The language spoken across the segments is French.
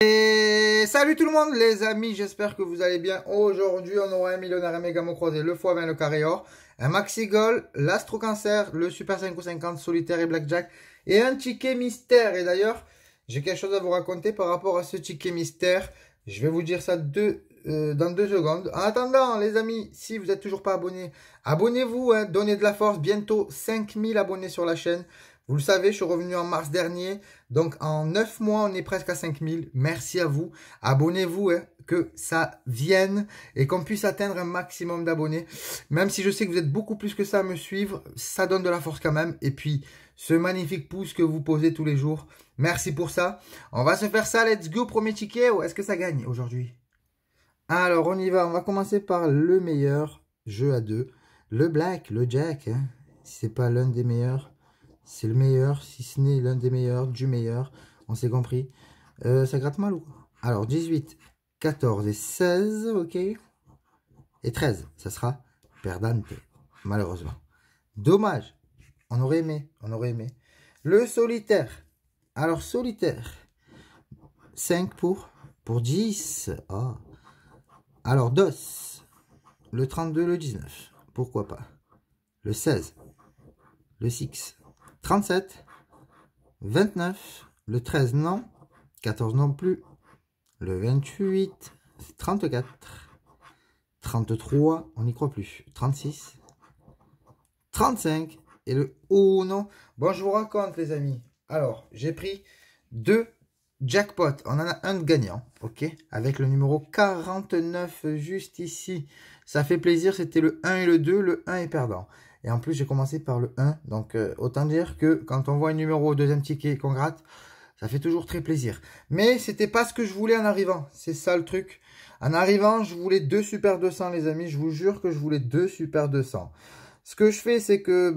Et salut tout le monde les amis, j'espère que vous allez bien. Aujourd'hui on aura un millionnaire, un méga mot croisé, le x20, le carré or, un maxi goal, l'astro cancer, le super 5 ou 50 solitaire et blackjack et un ticket mystère. Et d'ailleurs j'ai quelque chose à vous raconter par rapport à ce ticket mystère. Je vais vous dire ça dans 2 secondes. En attendant les amis, si vous n'êtes toujours pas abonné, abonnez-vous, hein, donnez de la force. Bientôt 5000 abonnés sur la chaîne. Vous le savez, je suis revenu en mars dernier. Donc, en 9 mois, on est presque à 5000. Merci à vous. Abonnez-vous, hein, que ça vienne et qu'on puisse atteindre un maximum d'abonnés. Même si je sais que vous êtes beaucoup plus que ça à me suivre, ça donne de la force quand même. Et puis, ce magnifique pouce que vous posez tous les jours, merci pour ça. On va se faire ça. Let's go, premier ticket. Ou est-ce que ça gagne aujourd'hui? Alors, on y va. On va commencer par le meilleur jeu à 2. Le black, le jack. Hein. Si c'est pas l'un des meilleurs, c'est le meilleur. Si ce n'est l'un des meilleurs, du meilleur. On s'est compris. Ça gratte mal ou quoi? Alors, 18, 14 et 16. Ok. Et 13. Ça sera perdante. Malheureusement. Dommage. On aurait aimé. On aurait aimé. Le solitaire. Alors, solitaire. 5 pour 10. Oh. Alors, DOS, le 32, le 19, pourquoi pas. Le 16, le 6, 37, 29, le 13, non. 14 non plus. Le 28, 34, 33, on n'y croit plus. 36, 35, et le oh non. Bon, je vous raconte, les amis. Alors, j'ai pris 2 jackpots. On en a un de gagnant, ok, avec le numéro 49 juste ici. Ça fait plaisir, c'était le 1 et le 2. Le 1 est perdant. Et en plus, j'ai commencé par le 1. Donc, autant dire que quand on voit un numéro au deuxième ticket qu'on gratte, ça fait toujours très plaisir. Mais c'était pas ce que je voulais en arrivant. C'est ça le truc. En arrivant, je voulais 2 super 200, les amis. Je vous jure que je voulais 2 super 200. Ce que je fais, c'est que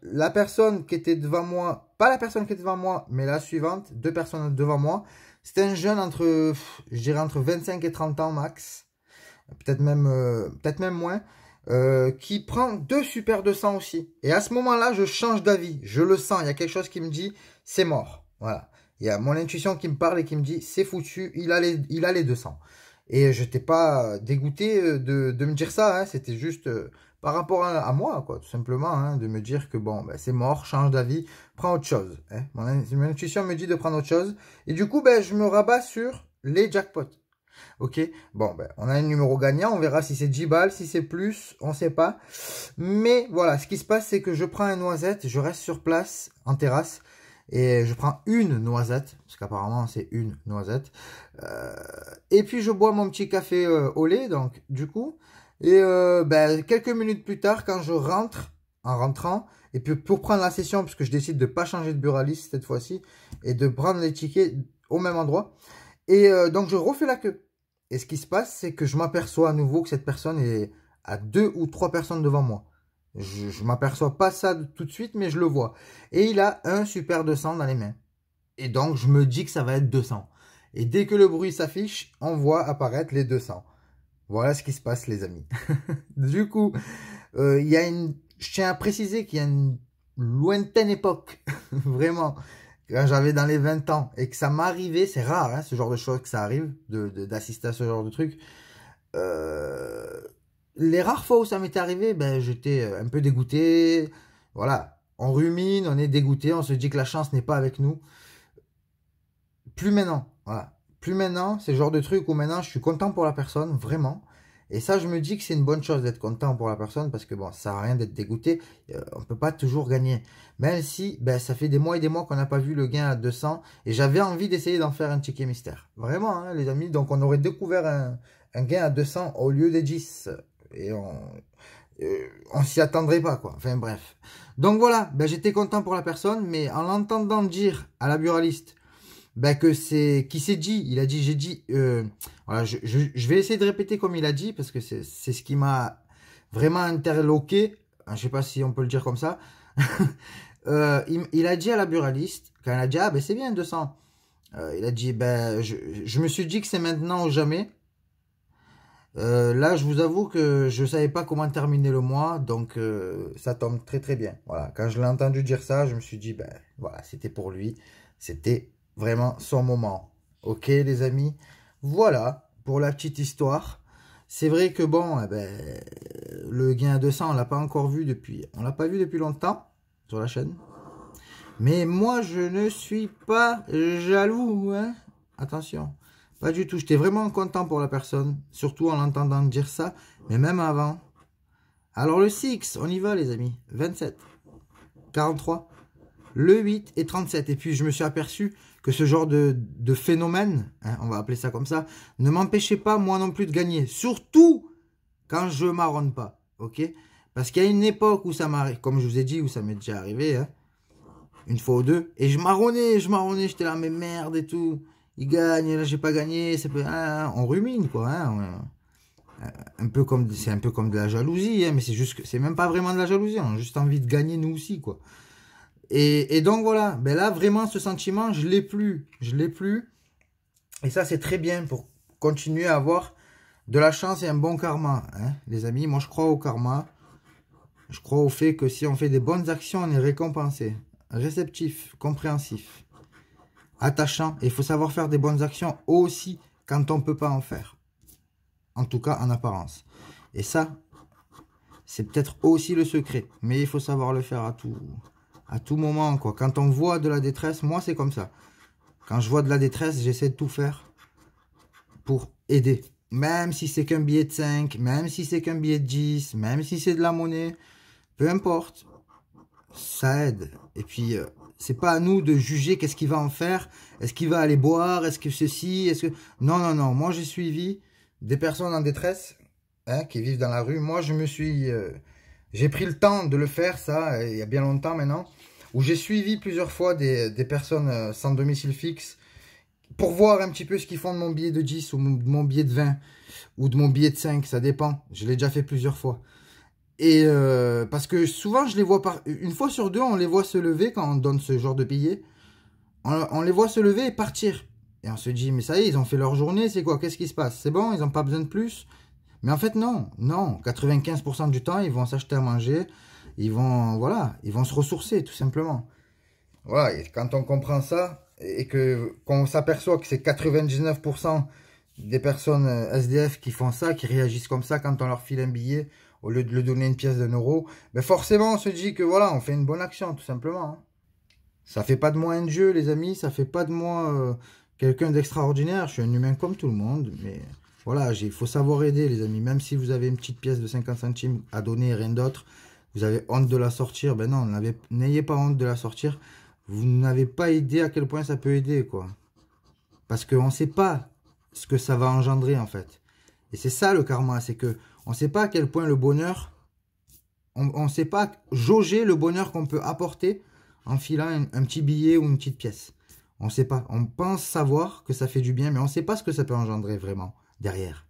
la personne qui était devant moi, pas la personne qui était devant moi, mais la suivante, 2 personnes devant moi, c'était un jeune entre, je dirais entre 25 et 30 ans max, peut-être même moins, qui prend 2 super 200 aussi. Et à ce moment-là, je change d'avis, je le sens, il y a quelque chose qui me dit, c'est mort. Voilà, il y a mon intuition qui me parle et qui me dit, c'est foutu, il a les 200. Et je n'étais pas dégoûté de me dire ça, hein, c'était juste par rapport à moi, quoi, tout simplement, hein, de me dire que bon, c'est mort, change d'avis, prends autre chose. Hein. Mon intuition me dit de prendre autre chose. Et du coup, je me rabats sur les jackpots. Ok, bon, on a un numéro gagnant, on verra si c'est 10 balles, si c'est plus, on ne sait pas. Mais voilà, ce qui se passe, c'est que je prends un noisette, je reste sur place, en terrasse, et je prends une noisette, parce qu'apparemment c'est une noisette. Et puis je bois mon petit café au lait, donc du coup. Et quelques minutes plus tard, quand je rentre, en rentrant, et puis pour prendre la session, puisque je décide de ne pas changer de buraliste cette fois-ci, et de prendre les tickets au même endroit. Et donc je refais la queue. Et ce qui se passe, c'est que je m'aperçois à nouveau que cette personne est à 2 ou 3 personnes devant moi. Je m'aperçois pas ça tout de suite, mais je le vois. Et il a un super 200 dans les mains. Et donc, je me dis que ça va être 200. Et dès que le bruit s'affiche, on voit apparaître les 200. Voilà ce qui se passe, les amis. Du coup, je tiens à préciser qu'il y a une lointaine époque, vraiment, quand j'avais dans les 20 ans, et que ça m'arrivait, c'est rare, hein, ce genre de choses que ça arrive, d'assister à ce genre de truc. Les rares fois où ça m'était arrivé, j'étais un peu dégoûté. Voilà, on rumine, on est dégoûté, on se dit que la chance n'est pas avec nous. Plus maintenant, voilà. Plus maintenant, c'est le genre de truc où maintenant je suis content pour la personne, vraiment. Et ça, je me dis que c'est une bonne chose d'être content pour la personne parce que bon, ça sert à rien d'être dégoûté. On peut pas toujours gagner. Même si, ça fait des mois et des mois qu'on n'a pas vu le gain à 200 et j'avais envie d'essayer d'en faire un ticket mystère. Vraiment, hein, les amis. Donc, on aurait découvert un gain à 200 au lieu des 10. Et on s'y attendrait pas, quoi. Enfin, bref. Donc, voilà. J'étais content pour la personne, mais en l'entendant dire à la buraliste que c'est qui s'est dit, il a dit, j'ai dit, voilà, je vais essayer de répéter comme il a dit parce que c'est ce qui m'a vraiment interloqué, je sais pas si on peut le dire comme ça. Il a dit à la buraliste, quand elle a dit, ah c'est bien 200, il a dit, je me suis dit que c'est maintenant ou jamais. Là, je vous avoue que je savais pas comment terminer le mois, donc ça tombe très très bien. Voilà, quand je l'ai entendu dire ça, je me suis dit, voilà, c'était pour lui, c'était vraiment son moment. Ok, les amis. Voilà, pour la petite histoire. C'est vrai que bon, le gain à 200, on l'a pas encore vu depuis... On l'a pas vu depuis longtemps sur la chaîne. Mais moi, je ne suis pas jaloux, hein. Attention, pas du tout. J'étais vraiment content pour la personne, surtout en l'entendant dire ça, mais même avant. Alors le 6, on y va les amis. 27, 43, le 8 et 37. Et puis je me suis aperçu que ce genre de phénomène, hein, on va appeler ça comme ça, ne m'empêchait pas moi non plus de gagner. Surtout quand je marronne pas, ok? Parce qu'il y a une époque où ça m'arrive, comme je vous ai dit, où ça m'est déjà arrivé, hein, une fois ou deux, et je marronnais, j'étais là, mais merde et tout. Il gagne, là j'ai pas gagné, on rumine quoi, hein, un peu comme, c'est un peu comme de la jalousie, hein, mais c'est juste que c'est même pas vraiment de la jalousie, on a juste envie de gagner nous aussi quoi. Et donc voilà, ben là vraiment ce sentiment, je l'ai plus, et ça c'est très bien pour continuer à avoir de la chance et un bon karma, hein, les amis. Moi je crois au karma, je crois au fait que si on fait des bonnes actions, on est récompensé, réceptif, compréhensif, attachant, et il faut savoir faire des bonnes actions aussi quand on peut pas en faire, en tout cas en apparence. Et ça, c'est peut-être aussi le secret, mais il faut savoir le faire à tout moment, quoi. Quand on voit de la détresse, moi c'est comme ça. Quand je vois de la détresse, j'essaie de tout faire pour aider. Même si c'est qu'un billet de 5, même si c'est qu'un billet de 10, même si c'est de la monnaie, peu importe, ça aide. Et puis, c'est pas à nous de juger qu'est-ce qu'il va en faire. Est-ce qu'il va aller boire? Est-ce que ceci? Est-ce que... Non, non, non. Moi, j'ai suivi des personnes en détresse, hein, qui vivent dans la rue. Moi, j'ai pris le temps de le faire, ça, il y a bien longtemps maintenant, où j'ai suivi plusieurs fois des personnes sans domicile fixe pour voir un petit peu ce qu'ils font de mon billet de 10 ou de mon billet de 20 ou de mon billet de 5, ça dépend. Je l'ai déjà fait plusieurs fois. Et parce que souvent, je les vois une fois sur deux, on les voit se lever quand on donne ce genre de billets. On les voit se lever et partir. Et on se dit, mais ça y est, ils ont fait leur journée, c'est quoi? Qu'est-ce qui se passe? C'est bon, ils n'ont pas besoin de plus? Mais en fait, non, non. 95% du temps, ils vont s'acheter à manger. Ils vont, voilà, ils vont se ressourcer, tout simplement. Voilà, et quand on comprend ça, et qu'on s'aperçoit que c'est 99% des personnes SDF qui font ça, qui réagissent comme ça quand on leur file un billet, au lieu de lui donner une pièce d'1 euro, ben forcément on se dit que voilà, on fait une bonne action, tout simplement, hein. Ça fait pas de moi un dieu, les amis, ça fait pas de moi quelqu'un d'extraordinaire. Je suis un humain comme tout le monde, mais voilà, il faut savoir aider, les amis. Même si vous avez une petite pièce de 50 centimes à donner et rien d'autre, vous avez honte de la sortir, ben non, n'ayez pas honte de la sortir. Vous n'avez pas idée à quel point ça peut aider, quoi. Parce qu'on ne sait pas ce que ça va engendrer, en fait. Et c'est ça le karma, c'est que on ne sait pas à quel point le bonheur, on ne sait pas jauger le bonheur qu'on peut apporter en filant un petit billet ou une petite pièce. On ne sait pas. On pense savoir que ça fait du bien, mais on ne sait pas ce que ça peut engendrer vraiment derrière.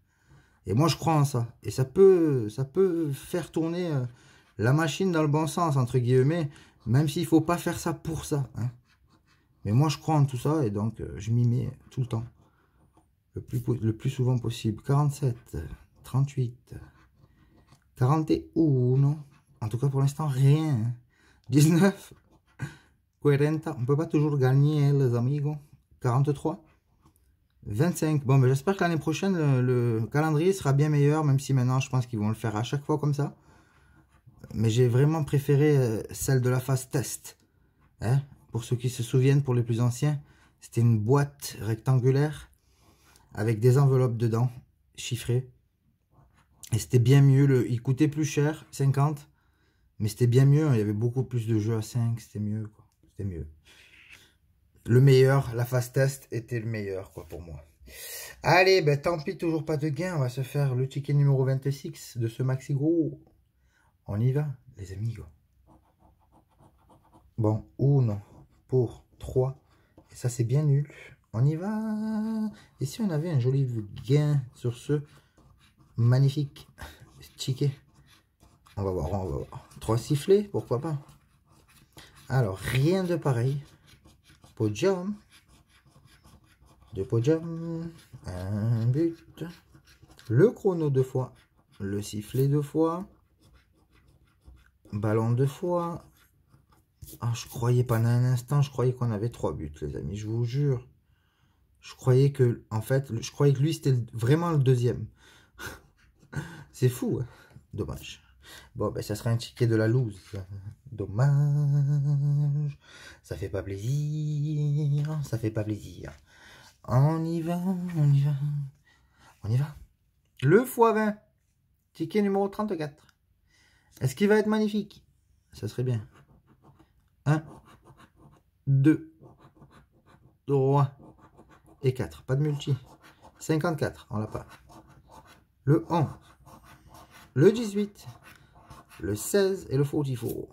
Et moi, je crois en ça. Et ça peut faire tourner la machine dans le bon sens, entre guillemets, même s'il ne faut pas faire ça pour ça, hein. Mais moi, je crois en tout ça, et donc je m'y mets tout le temps. Le plus souvent possible. 47, 38, 41. En tout cas, pour l'instant, rien, hein. 19, 40. On ne peut pas toujours gagner, hein, les amigos. 43, 25. Bon, mais j'espère que l'année prochaine, le calendrier sera bien meilleur, même si maintenant, je pense qu'ils vont le faire à chaque fois comme ça. Mais j'ai vraiment préféré celle de la phase test, hein. Pour ceux qui se souviennent, pour les plus anciens, c'était une boîte rectangulaire avec des enveloppes dedans, chiffrées. Et c'était bien mieux, il coûtait plus cher, 50, mais c'était bien mieux, il y avait beaucoup plus de jeux à 5, c'était mieux, quoi. C'était mieux. Le meilleur, la phase test était le meilleur, quoi, pour moi. Allez, ben tant pis, toujours pas de gain, on va se faire le ticket numéro 26 de ce maxi gros. On y va, les amigos. Bon, 1 pour 3, et ça c'est bien nul. On y va. Et si on avait un joli gain sur ce magnifique ticket? On va voir, on va voir. 3 sifflets, pourquoi pas. Alors, rien de pareil. Podium. 2 podiums. Un but. Le chrono 2 fois. Le sifflet 2 fois. Ballon 2 fois. Ah, je croyais pendant un instant, je croyais qu'on avait 3 buts, les amis. Je vous jure. Je croyais que, en fait, je croyais que lui, c'était vraiment le deuxième. C'est fou, hein. Dommage. Bon, ben, ça sera un ticket de la loose. Dommage. Ça fait pas plaisir. Ça fait pas plaisir. On y va, on y va. On y va. Le x20. Ticket numéro 34. Est-ce qu'il va être magnifique? Ça serait bien. 1, 2, 3 et 4. Pas de multi. 54, on l'a pas. Le 11. Le 18. Le 16 et le 44.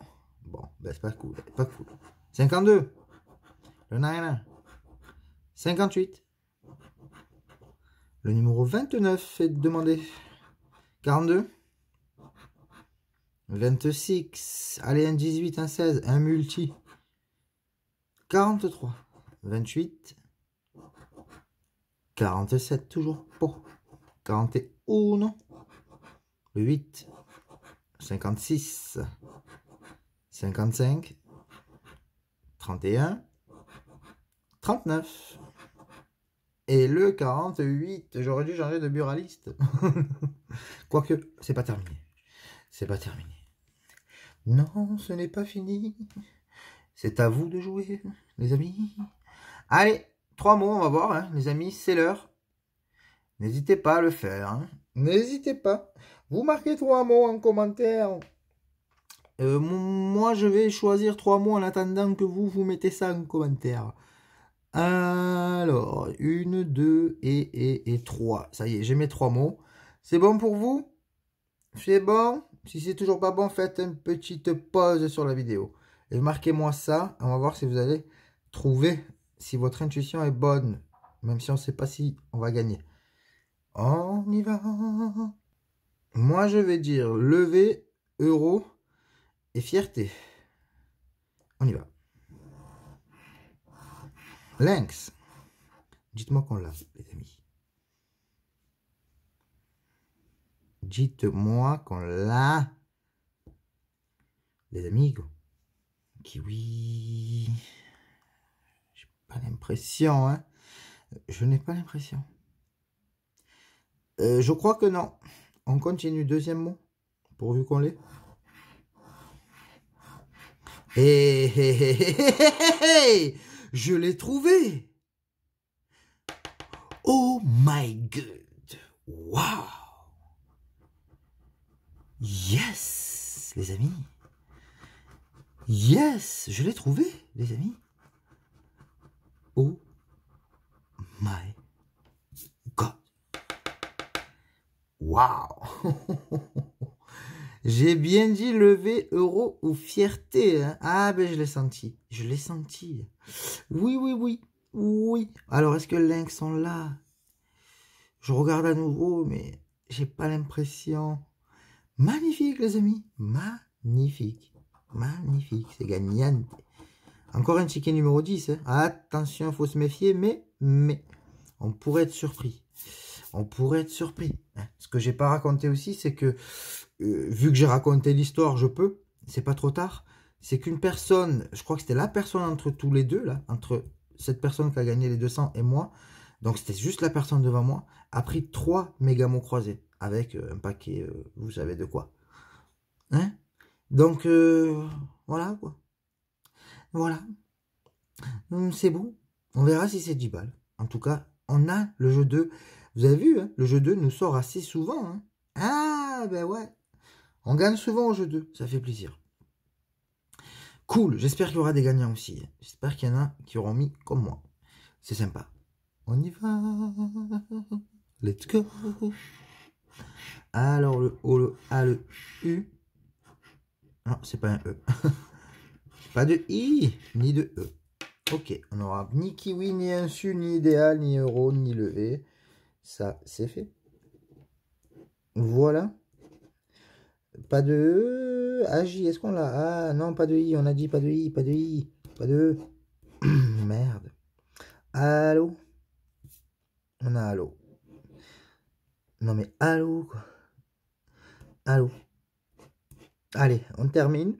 Bon, ben c'est pas cool. Pas cool. 52. Le 9. 58. Le numéro 29 est demandé. 42. 26. Allez, un 18, un 16, un multi. 43. 28. 47, toujours pour. 41. Le 8. 56. 55. 31. 39. Et le 48. J'aurais dû changer de buraliste. Quoique, c'est pas terminé. C'est pas terminé. Non, ce n'est pas fini. C'est à vous de jouer, les amis. Allez, 3 mots, on va voir, hein, les amis, c'est l'heure. N'hésitez pas à le faire. Hein. N'hésitez pas. Vous marquez 3 mots en commentaire. Moi, je vais choisir 3 mots en attendant que vous mettez ça en commentaire. Alors, 1, 2 et 3. Ça y est, j'ai mes 3 mots. C'est bon pour vous? C'est bon? Si c'est toujours pas bon, faites une petite pause sur la vidéo. Et marquez-moi ça. On va voir si vous allez trouver si votre intuition est bonne. Même si on ne sait pas si on va gagner. On y va. Moi, je vais dire lever, euro et fierté. On y va. Lynx. Dites-moi qu'on l'a, les amis. Dites-moi qu'on l'a. Les amis. Kiwi. J'ai pas l'impression, hein. Je n'ai pas l'impression. Je crois que non. On continue. Deuxième mot. Pourvu qu'on l'ait. Hé, je l'ai trouvé. Oh my god. Wow. Yes, les amis. Yes, je l'ai trouvé, les amis. Oh my god. Wow. J'ai bien dit lever, euro ou fierté. Hein. Ah ben je l'ai senti. Je l'ai senti. Oui, oui, oui. Oui. Alors est-ce que Lynx sont là? Je regarde à nouveau, mais j'ai pas l'impression. Magnifique, les amis. Magnifique. Magnifique. C'est gagnant. Encore un ticket numéro 10. Hein. Attention, il faut se méfier, mais on pourrait être surpris. On pourrait être surpris. Hein. Ce que j'ai pas raconté aussi, c'est que vu que j'ai raconté l'histoire, je peux. C'est pas trop tard. C'est qu'une personne, je crois que c'était la personne entre tous les deux, là, entre cette personne qui a gagné les 200 et moi, donc c'était juste la personne devant moi, a pris 3 méga-mots croisés, avec un paquet, vous savez de quoi. Hein? Donc, voilà, quoi. Voilà. C'est bon. On verra si c'est 10 balles. En tout cas, on a le jeu 2. Vous avez vu, hein, le jeu 2 nous sort assez souvent. Hein. Ah, ben ouais. On gagne souvent au jeu 2. Ça fait plaisir. Cool. J'espère qu'il y aura des gagnants aussi. J'espère qu'il y en a qui auront mis comme moi. C'est sympa. On y va. Let's go. Alors, le O, le A, le U. Non, c'est pas un E. Pas de I, ni de E. Ok, on n'aura ni kiwi, ni insu, ni idéal, ni euro, ni levé. Ça, c'est fait. Voilà. Pas de E. AJ, est-ce qu'on l'a? Ah, non, pas de I. On a dit pas de I, pas de I. Pas de E. Merde. Allô? On a allô. Non, mais allô, quoi. Allô. Allez, on termine.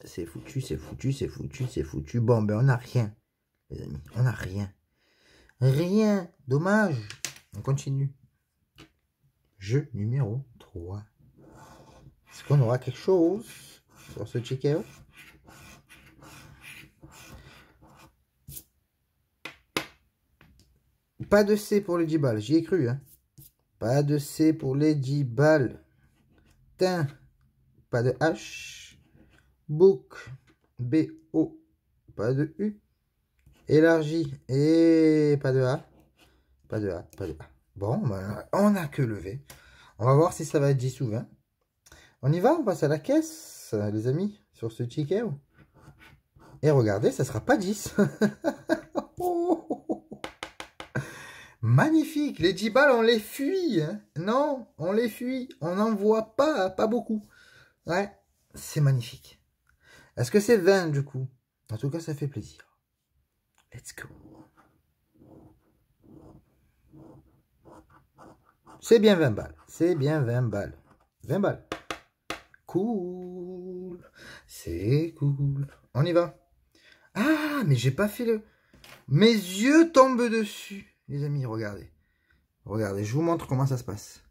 C'est foutu, c'est foutu, c'est foutu, c'est foutu. Bon, ben, on n'a rien, les amis. On n'a rien. Rien. Dommage. On continue. Jeu numéro 3. Est-ce qu'on aura quelque chose sur ce check-out? Pas de C pour les 10 balles. J'y ai cru. Hein. Pas de C pour les 10 balles. Tin. Pas de H. Book. B-O. Pas de U. Élargi. Et pas de A. Pas de A. Pas de A. Bon, ben, on n'a que levé. On va voir si ça va être 10 ou 20. On y va, on passe à la caisse, les amis, sur ce ticket. Et regardez, ça sera pas 10. Magnifique, les 10 balles, on les fuit. Hein. Non, on les fuit. On n'en voit pas beaucoup. Ouais, c'est magnifique. Est-ce que c'est 20 du coup? En tout cas, ça fait plaisir. Let's go. C'est bien 20 balles. C'est bien 20 balles. 20 balles. Cool. C'est cool. On y va. Ah, mais j'ai pas fait le... Mes yeux tombent dessus. Les amis, regardez. Regardez, je vous montre comment ça se passe.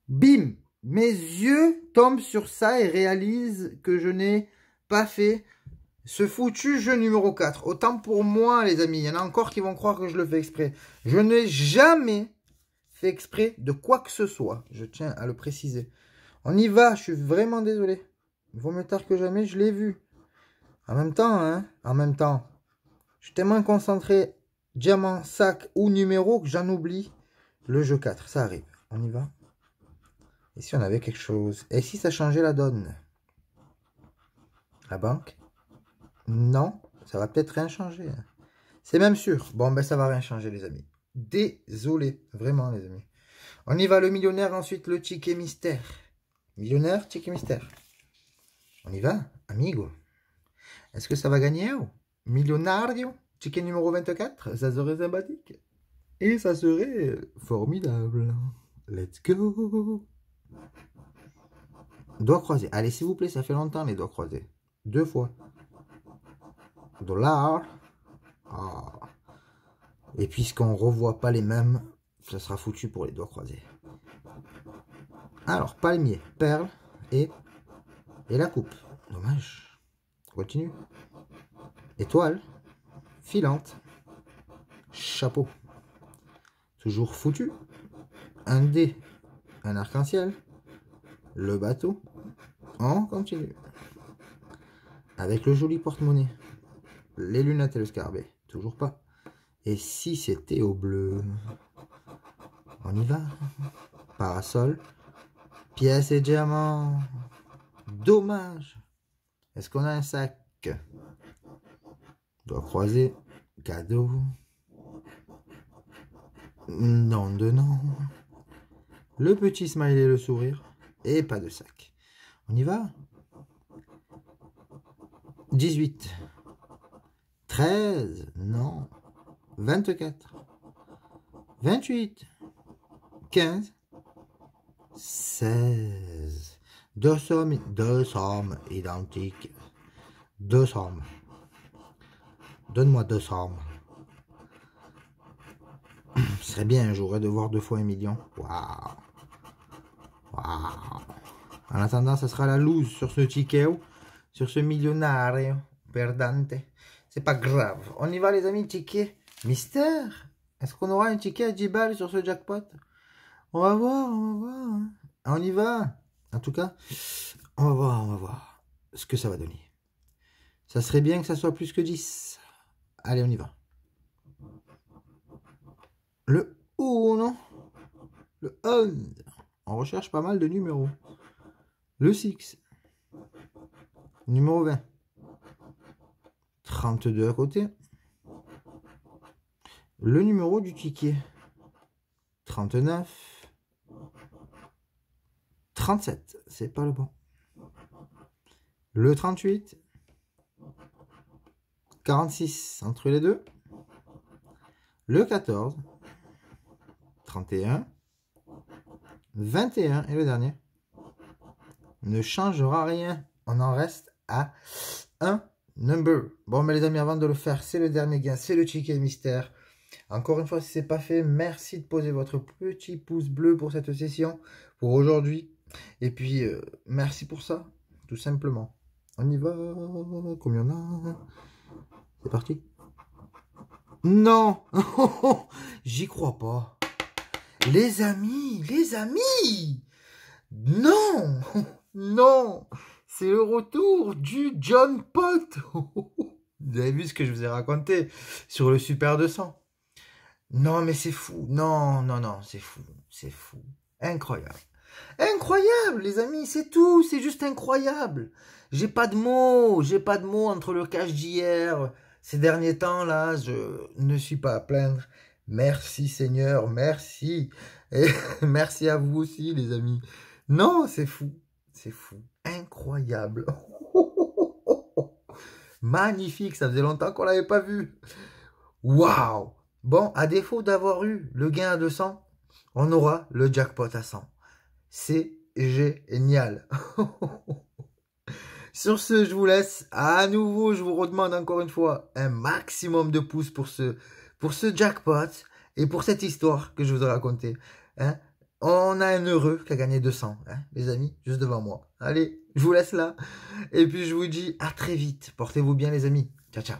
Bim. Mes yeux tombent sur ça et réalisent que je n'ai pas fait ce foutu jeu numéro 4. Autant pour moi, les amis. Il y en a encore qui vont croire que je le fais exprès. Je n'ai jamais fait exprès de quoi que ce soit. Je tiens à le préciser. On y va. Je suis vraiment désolé. Il vaut mieux tard que jamais. Je l'ai vu. En même temps, hein. En même temps. Je suis tellement concentré. Diamant, sac ou numéro que j'en oublie le jeu 4. Ça arrive. On y va. Et si on avait quelque chose? Et si ça changeait la donne? La banque? Non, ça va peut-être rien changer. C'est même sûr. Bon, ben ça va rien changer, les amis. Désolé, vraiment, les amis. On y va, le millionnaire, ensuite le ticket mystère. Millionnaire, ticket mystère. On y va, amigo. Est-ce que ça va gagner? Millionario, ticket numéro 24. Ça serait sympathique. Et ça serait formidable. Let's go. Doigts croisés. Allez, s'il vous plaît, ça fait longtemps les doigts croisés. 2 fois. Dollar. Ah. Et puisqu'on revoit pas les mêmes, ça sera foutu pour les doigts croisés. Alors, palmier, perle et la coupe. Dommage. On continue. Étoile. Filante. Chapeau. Toujours foutu. Un dé. Un arc-en-ciel. Le bateau. On continue. Avec le joli porte-monnaie. Les lunettes et le scarabée. Toujours pas. Et si c'était au bleu? On y va. Parasol. Pièces et diamants. Dommage. Est-ce qu'on a un sac? Doigt croisé. Cadeau. Non de non. Le petit smiley et le sourire. Et pas de sac. On y va. 18. 13. Non. 24. 28. 15. 16. Deux sommes identiques. 2 sommes. Donne-moi 2 sommes. Ce serait bien un jour de voir 2 fois 1 million. Waouh. Waouh. En attendant, ça sera la loose sur ce ticket, sur ce millionnaire perdante. C'est pas grave. On y va, les amis. Ticket mystère. Est-ce qu'on aura un ticket à 10 balles sur ce jackpot? On va voir, on va voir. Hein. On y va. En tout cas, on va voir ce que ça va donner. Ça serait bien que ça soit plus que 10. Allez, on y va. Le 1. Le 1. On recherche pas mal de numéros. Le 6. Numéro 20. 32 à côté. Le numéro du ticket. 39. 37. C'est pas le bon. Le 38. 46 entre les deux. Le 14. 31. 21 et le dernier. Ne changera rien. On en reste à un number. Bon, mais les amis, avant de le faire, c'est le dernier gain, c'est le ticket mystère. Encore une fois, si ce n'est pas fait, merci de poser votre petit pouce bleu pour cette session, pour aujourd'hui. Et puis, merci pour ça, tout simplement. On y va. Combien on a? C'est parti. Non. J'y crois pas. Les amis. Non. Non. C'est le retour du John Pot. Vous avez vu ce que je vous ai raconté sur le Super 200? Non, mais c'est fou. Non, non, non, c'est fou. C'est fou. Incroyable. Incroyable, les amis, c'est tout. C'est juste incroyable. J'ai pas de mots. J'ai pas de mots entre le cash d'hier. Ces derniers temps, là, je ne suis pas à plaindre. Merci, Seigneur. Merci. Et merci à vous aussi, les amis. Non, c'est fou. C'est fou. Incroyable. Magnifique. Ça faisait longtemps qu'on l'avait pas vu. Waouh! Bon, à défaut d'avoir eu le gain à 200, on aura le jackpot à 100. C'est génial. Sur ce, je vous laisse. À nouveau, je vous redemande encore une fois un maximum de pouces pour ce jackpot et pour cette histoire que je vous ai racontée. Hein? On a un heureux qui a gagné 200, hein, les amis, juste devant moi. Allez, je vous laisse là. Et puis, je vous dis à très vite. Portez-vous bien, les amis. Ciao, ciao.